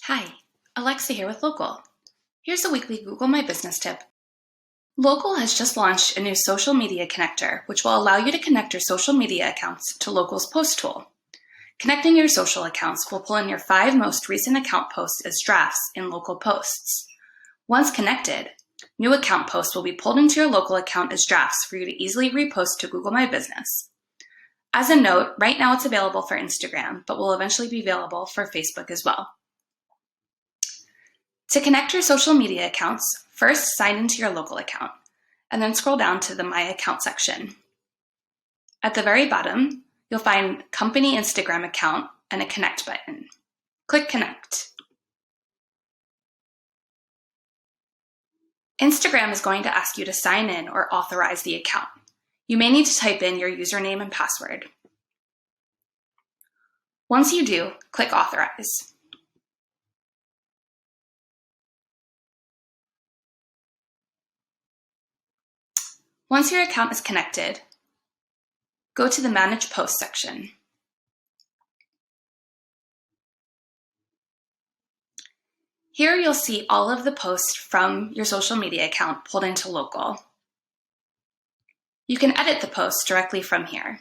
Hi, Alexa here with Locl. Here's a weekly Google My Business tip. Locl has just launched a new social media connector, which will allow you to connect your social media accounts to Locl's post tool. Connecting your social accounts will pull in your 5 most recent account posts as drafts in Locl Posts. Once connected, new account posts will be pulled into your Locl account as drafts for you to easily repost to Google My Business. As a note, right now it's available for Instagram, but will eventually be available for Facebook as well. To connect your social media accounts, first sign into your Locl account, and then scroll down to the My Account section. At the very bottom, you'll find Company Instagram Account and a Connect button. Click Connect. Instagram is going to ask you to sign in or authorize the account. You may need to type in your username and password. Once you do, click Authorize. Once your account is connected, go to the Manage Posts section. Here you'll see all of the posts from your social media account pulled into Locl. You can edit the posts directly from here.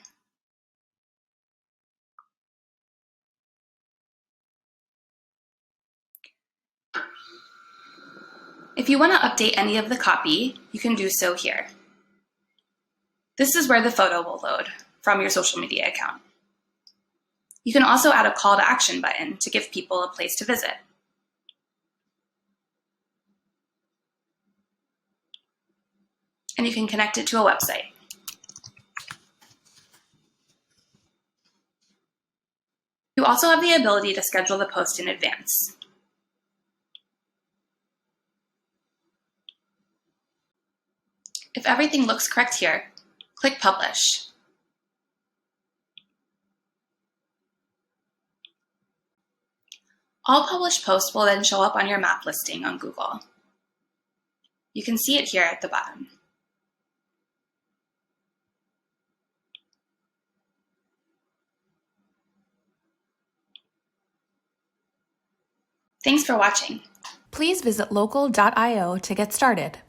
If you want to update any of the copy, you can do so here. This is where the photo will load from your social media account. You can also add a call to action button to give people a place to visit. And you can connect it to a website. You also have the ability to schedule the post in advance. If everything looks correct here, click Publish. All published posts will then show up on your map listing on Google. You can see it here at the bottom. Thanks for watching. Please visit locl.io to get started.